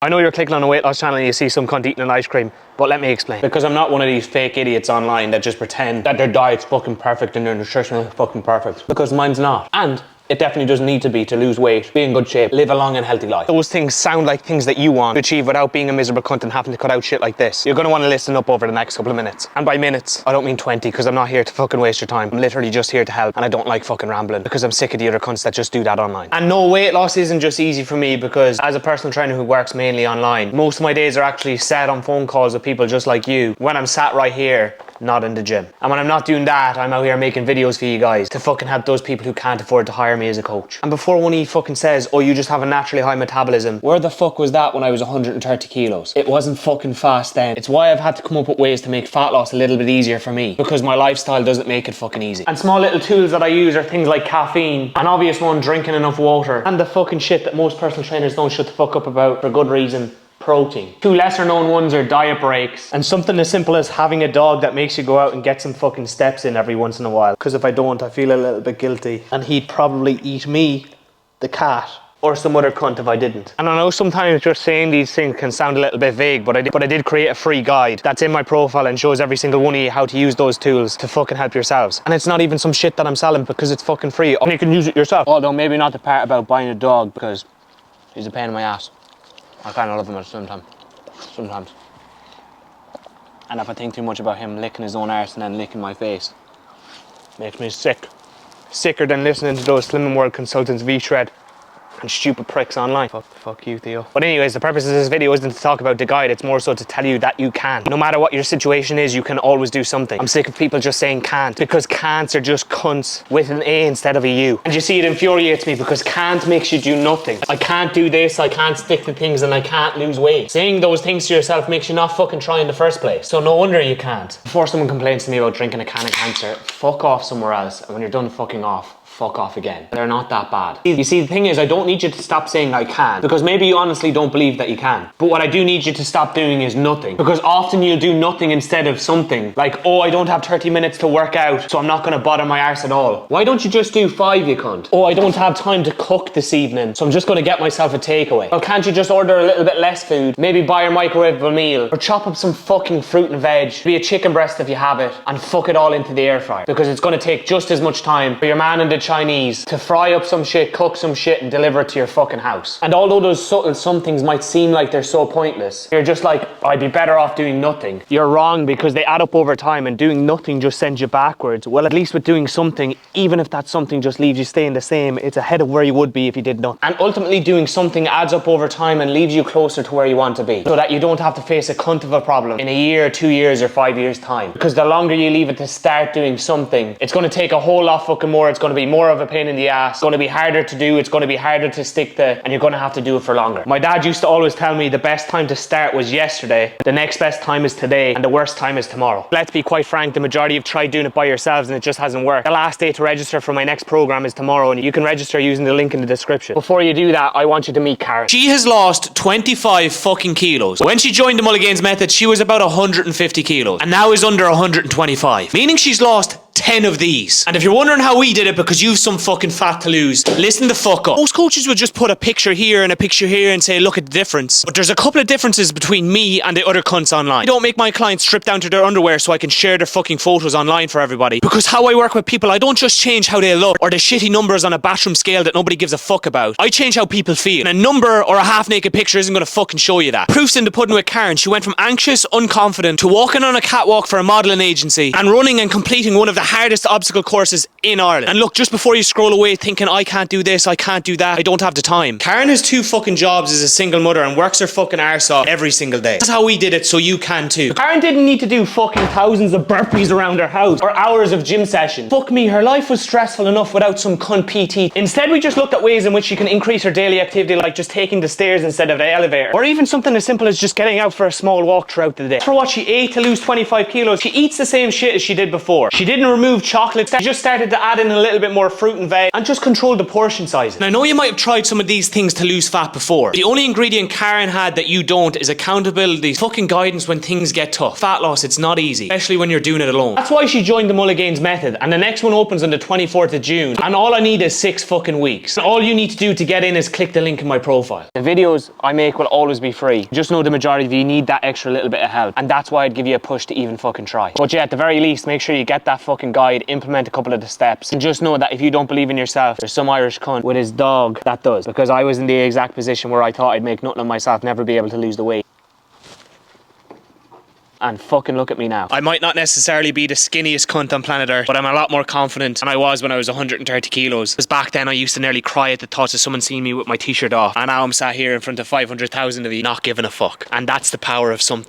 I know you're clicking on a weight loss channel and you see some cunt eating an ice cream, but let me explain. Because I'm not one of these fake idiots online that just pretend that their diet's fucking perfect and their nutrition is fucking perfect. Because mine's not. And it definitely doesn't need to be to lose weight, be in good shape, live a long and healthy life. Those things sound like things that you want to achieve without being a miserable cunt and having to cut out shit like this. You're gonna want to listen up over the next couple of minutes. And by minutes, I don't mean 20, because I'm not here to fucking waste your time. I'm literally just here to help, and I don't like fucking rambling because I'm sick of the other cunts that just do that online. And no, weight loss isn't just easy for me, because as a personal trainer who works mainly online, most of my days are actually set on phone calls with people just like you when I'm sat right here, not in the gym. And when I'm not doing that, I'm out here making videos for you guys to fucking help those people who can't afford to hire me as a coach. And before one of you fucking says, oh, you just have a naturally high metabolism, where the fuck was that when I was 130 kilos? It wasn't fucking fast then. It's why I've had to come up with ways to make fat loss a little bit easier for me, because my lifestyle doesn't make it fucking easy. And small little tools that I use are things like caffeine, an obvious one, drinking enough water, and the fucking shit that most personal trainers don't shut the fuck up about for good reason: protein. Two lesser known ones are diet breaks, and something as simple as having a dog that makes you go out and get some fucking steps in every once in a while. Because if I don't, I feel a little bit guilty, and he'd probably eat me, the cat, or some other cunt if I didn't. And I know sometimes just saying these things can sound a little bit vague, but I did create a free guide that's in my profile and shows every single one of you how to use those tools to fucking help yourselves. And it's not even some shit that I'm selling, because it's fucking free and you can use it yourself. Although maybe not the part about buying a dog, because he's a pain in my ass. I kind of love him sometimes. And if I think too much about him licking his own arse and then licking my face, makes me sick. Sicker than listening to those Slimming World consultants V-Shred and stupid pricks online. Fuck you, Theo. But anyways, the purpose of this video isn't to talk about the guide, it's more so to tell you that you can. No matter what your situation is, you can always do something. I'm sick of people just saying can't, because can'ts are just cunts with an A instead of a U. And you see, it infuriates me, because can't makes you do nothing. I can't do this, I can't stick to things, and I can't lose weight. Saying those things to yourself makes you not fucking try in the first place. So no wonder you can't. Before someone complains to me about drinking a can of cancer, fuck off somewhere else, and when you're done fucking off, fuck off again. They're not that bad. You see, the thing is, I don't need you to stop saying I can, because maybe you honestly don't believe that you can. But what I do need you to stop doing is nothing, because often you'll do nothing instead of something. Like, oh, I don't have 30 minutes to work out, so I'm not gonna bother my arse at all. Why don't you just do 5, you cunt? Oh, I don't have time to cook this evening, so I'm just gonna get myself a takeaway. Well, can't you just order a little bit less food? Maybe buy your microwavable meal, or chop up some fucking fruit and veg, be a chicken breast if you have it, and fuck it all into the air fryer. Because it's gonna take just as much time for your man in the Chinese to fry up some shit, cook some shit, and deliver it to your fucking house. And although those subtle some things might seem like they're so pointless, you're just like, I'd be better off doing nothing. You're wrong, because they add up over time, and doing nothing just sends you backwards. Well, at least with doing something, even if that something just leaves you staying the same, it's ahead of where you would be if you did nothing. And ultimately, doing something adds up over time and leaves you closer to where you want to be, so that you don't have to face a cunt of a problem in a year, 2 years, or 5 years time. Because the longer you leave it to start doing something, it's going to take a whole lot fucking more. It's going to be more of a pain in the ass. It's going to be harder to do. It's going to be harder to stick to, and you're going to have to do it for longer. My dad used to always tell me the best time to start was yesterday, the next best time is today, and the worst time is tomorrow. Let's be quite frank, the majority have tried doing it by yourselves and it just hasn't worked. The last day to register for my next program is tomorrow, and you can register using the link in the description. Before you do that, I want you to meet Karen. She has lost 25 fucking kilos. When she joined the Mulligainz method, she was about 150 kilos, and now is under 125, meaning she's lost 10 of these. And if you're wondering how we did it because you've some fucking fat to lose, listen the fuck up. Most coaches would just put a picture here and a picture here and say, look at the difference. But there's a couple of differences between me and the other cunts online. I don't make my clients strip down to their underwear so I can share their fucking photos online for everybody. Because how I work with people, I don't just change how they look or the shitty numbers on a bathroom scale that nobody gives a fuck about. I change how people feel. And a number or a half-naked picture isn't gonna fucking show you that. Proof's in the pudding with Karen. She went from anxious, unconfident to walking on a catwalk for a modelling agency and running and completing one of the hardest obstacle courses in Ireland. And look, just before you scroll away thinking I can't do this, I can't do that, I don't have the time, Karen has 2 fucking jobs as a single mother and works her fucking arse off every single day. That's how we did it, so you can too. Karen didn't need to do fucking thousands of burpees around her house or hours of gym sessions. Fuck me, her life was stressful enough without some cunt PT. Instead, we just looked at ways in which she can increase her daily activity, like just taking the stairs instead of the elevator, or even something as simple as just getting out for a small walk throughout the day. For what she ate to lose 25 kilos, she eats the same shit as she did before. She didn't remove chocolate. You just started to add in a little bit more fruit and veg and just control the portion sizes. Now, I know you might have tried some of these things to lose fat before. The only ingredient Karen had that you don't is accountability, fucking guidance when things get tough. Fat loss, it's not easy, especially when you're doing it alone. That's why she joined the Mulligainz method, and the next one opens on the 24th of June, and all I need is 6 fucking weeks. And all you need to do to get in is click the link in my profile. The videos I make will always be free. Just know the majority of you need that extra little bit of help, and that's why I'd give you a push to even fucking try. But yeah, at the very least, make sure you get that fucking guide, implement a couple of the steps, and just know that if you don't believe in yourself, there's some Irish cunt with his dog that does. Because I was in the exact position where I thought I'd make nothing of myself, never be able to lose the weight. And fucking look at me now. I might not necessarily be the skinniest cunt on planet Earth, but I'm a lot more confident than I was when I was 130 kilos. Because back then I used to nearly cry at the thoughts of someone seeing me with my t-shirt off. And now I'm sat here in front of 500,000 of you not giving a fuck. And that's the power of something.